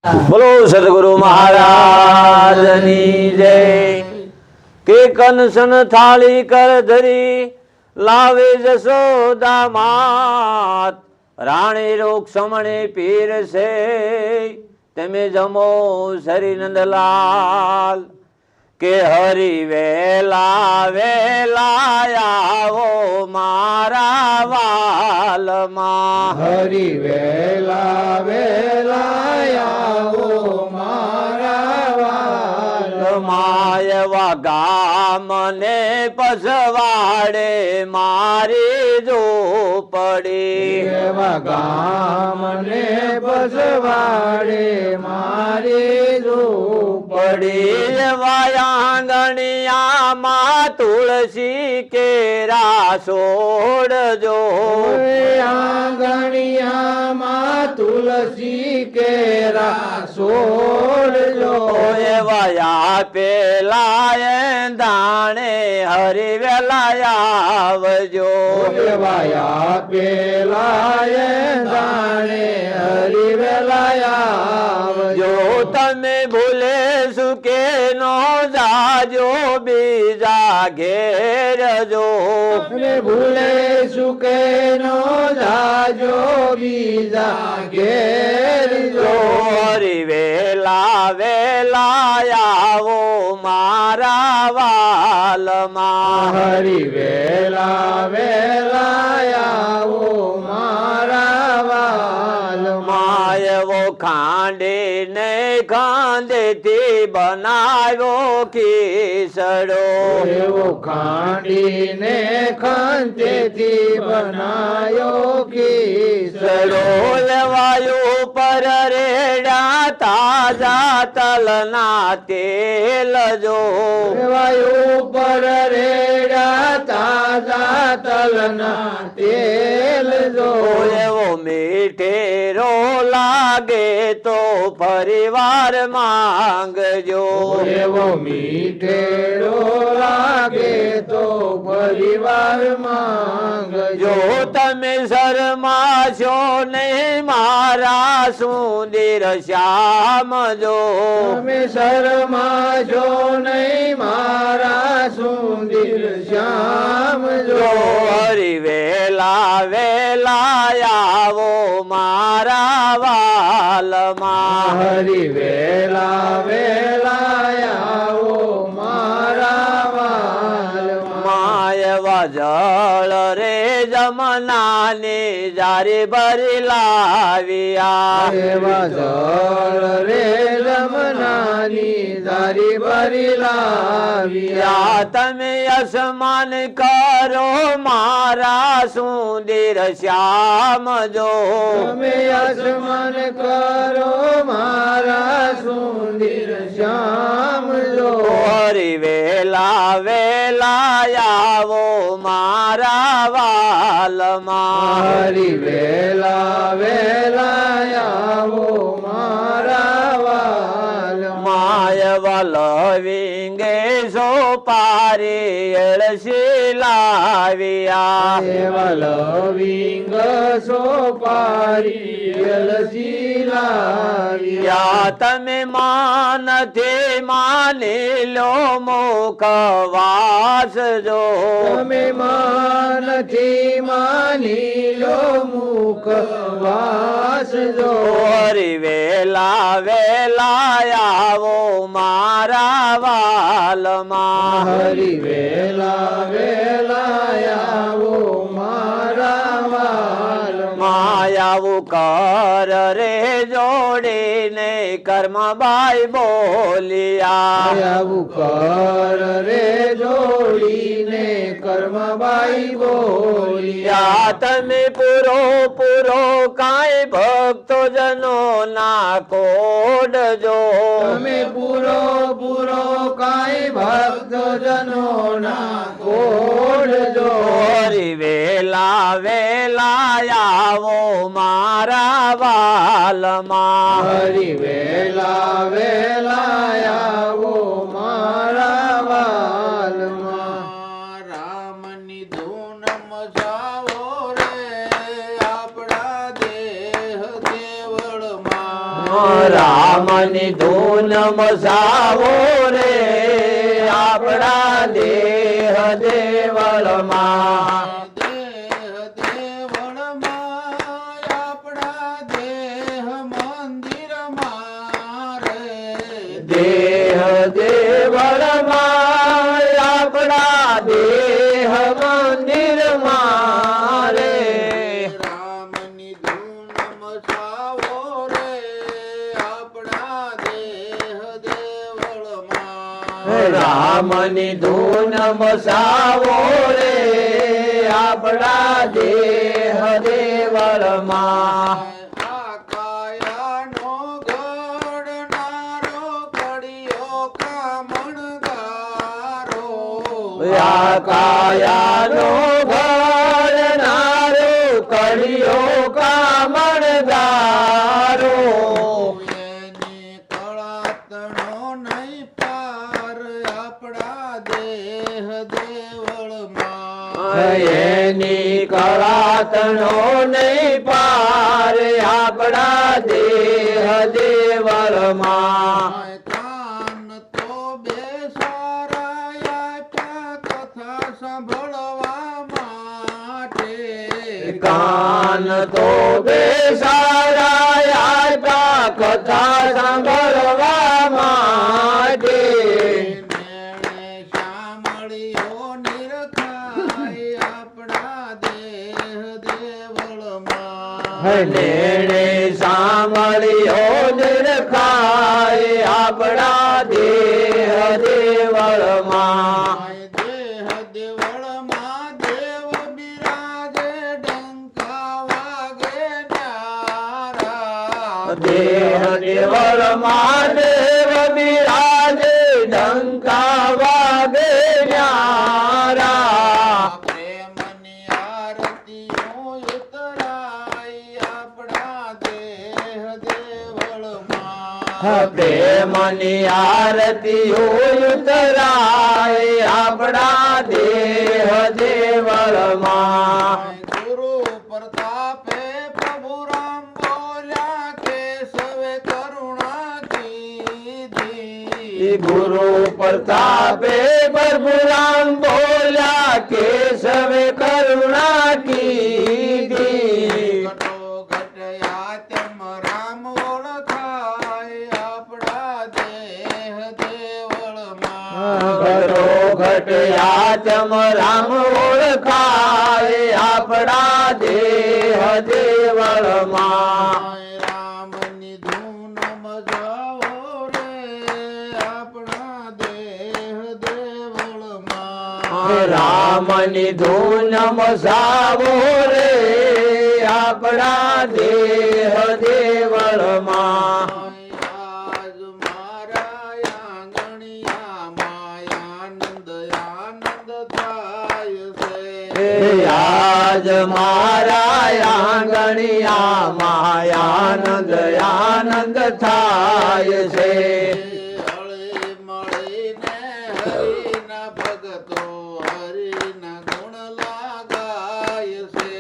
બોલો સદગુરુ મહારાજની જય। કે કંસન થાળી કર ધરી લાવે જશોદા માત, રાણી રૂક્ષમણી પીર છે તમે જમો શ્રી નંદલાલ। કે હરિ વેલા વેલા આવો મારા વાલમાં, હરિ વેલા વેલા આવો મારા વાલમાં। એવા ગામને પસવાડે મારી ઝૂંપડી, એવા ગામને પસવાડે મારી ઝૂંપડી। એવા આંગણિયામાં તુલસી કેરા છોડજો, આંગણિયામાં તુલસી કેરા છોડજો। એવા પેલા દાણે હરિ વેલા આવજો, એવા પેલા દાણે હરિ વેલા આવજો। તમે ભૂલે સુકે નો જાજો બીજા ઘેર જો, તમે ભૂલે સુકે નો જાજો બીજા ઘેર જો। હરિ વેલા વેલા આવો મારા વાલમાં, હરિ વેલા વેલા આવો મારા વાલમાં। એવો ખાંડીને ખાંડેથી બનાવ્યો ખીસડો, એવો ખાંડીને ખાંડેથી બનાયો ખીસડો। લેવાયું પર રેડા તાજા તલના તેલ જો, વાયુ પર રેડા તાજા તલના તેલ જો। એવો મીઠેરો લાગે તો પરિવાર માંગજો, એવો મીઠેરો લાગે તો પરિવાર માંગજો। જો તમે શરમાશો નહીં મારા સુંદર શ્યામ જો, તમે શરમાશો નહીં મારા સુંદર શ્યામ જો। હરિ વેલા વેલા આવો મારા વાલમાં, હરિ વેલા વેલા આવો મારા વાલમાં। એવા જળ રે જમનાની જારી ભરી લાવ્યા, એવા જળ રે જમનાની જારી ભરી લાવ્યા। તમે અસમાન કરો મારા સુંદર શ્યામ જો, તમે અસમાન કરો મારા સુંદર શ્યામ જો। હરિ વેલા વેલા આવો મારા વાલમાં, હરિ વેલા વેલા આવો મારા વાલમાં। એવા લવિંગે સોપારી એળસી લાવ્યા, એવા લવિંગ સોપારી એલસી લાવ્યા। તમે માનથી માની લો મુખવાસ જો, તમે માનથી માની લો મુખવાસ જો। હરિ વેલા વેલા આવો મારા વાલમાં, હરિ વેલા વેલા આવો મારા વાલમાં। માયાવું કર રે જોડીને કર્મબાઈ બોલિયા, આવું કર રે જોડીને કર્મબાઈ બોલિયા। તમે પૂરો પૂરો કાંઈ ભક્તો જનો ના કોડજો, તમે પૂરો પૂરો કાંઈ ભક્તો જનો ના કોડજો। હરિ વેલા વેલા આવો મારા વાલમાં, હરિ વેલા વેલા આવો મારા વાલમાં। રામની ધૂન મજાવો રે આપણા દેહ દેવળમાં। રામની ધૂન મસાવો રે આપણા દેહ દેવળમાં આપણા દેહ મંદિરમાં રે દેહ દેવળમાં આપણા દેહ મંદિરમાં રે રામની ધૂન મચાવો રે આપણા દેહ દેવળમાં રામની ધૂન મસાવો રે આપણા દેહ દેવળમાં આ કાયાનો ઘડનારો કડિયો કામણગારો આ કાયાનો ઘડનારો કડિયો કામણગારો એની કળાતણો નહીં પાર આપણા દેહ દેવળમાં એની કળાતણો નહીં પાર આપણા દેહ દેવળમાં કાન તો બે સારા આપ્યા કથા સાંભળવા માટે કાન તો બે સારા આપ્યા કથા સાંભળવા માટે મેળે શામળીઓ નિરખાય આપણા દેહ દેવળમાં નેણે સાંભળ્યો નિરખાય આપણા દેહ દેવળમાં દેહ દેવળમાં દેવ બિરાજે ડંકા વાગે ન્યારા દેહ દેવળમાં દેવ બિરાજે ડંકા વાગે ન્યારા પ્રેમની આરતીઓ ઉતરાય આપણા દેહ દેવળમાં પ્રેમની આરતીઓ ઉતરાય આપણા દેહ દેવળમાં ગુરુ પ્રતાપે પ્રભુ રામ બોલ્યા કે સવે કરુણા કીધી ગુરુ પ્રતાપે પરશુરામ બોલ્યા કેશવે કરુણા કીધી ઘટો ઘટયા તેમ રામ ઓળખાય આપણા દેહ દેવળમાં ઘટો ઘટયા તમ રામ ઓળખાય આપણા દેહ દેવળમાં રામની ધૂન મજાવો રે આપણા દેહ દેવળમાં રામની ધૂન મસાવો રે આપણા દેહ દેવળમાં આજ મારા આંગણિયા માયાનંદ આનંદ થાય છે આજ મારા આંગણિયા માયાનંદ આનંદ થાય છે હળી મળીને હરિના ભગતો હરિના ગુણ લાગાય છે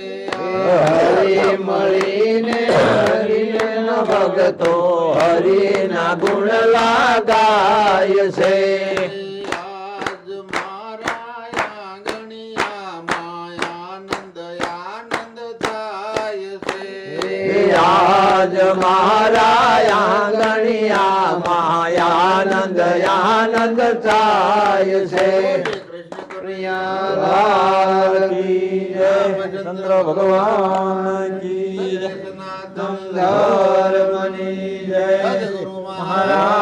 હરિ મળીને હરિના ભગતો હરિના ગુણ લાગાય છે આજ મારા આંગણિયા માયાનંદ આનંદ થાય છે આજ મારા આંગણિયા માયાનંદ આનંદ થાય છે કૃષ્ણ ચંદ્ર ભગવાન કી જય. સનાતન ધર્મની જય. સદગુરુ મહારાજ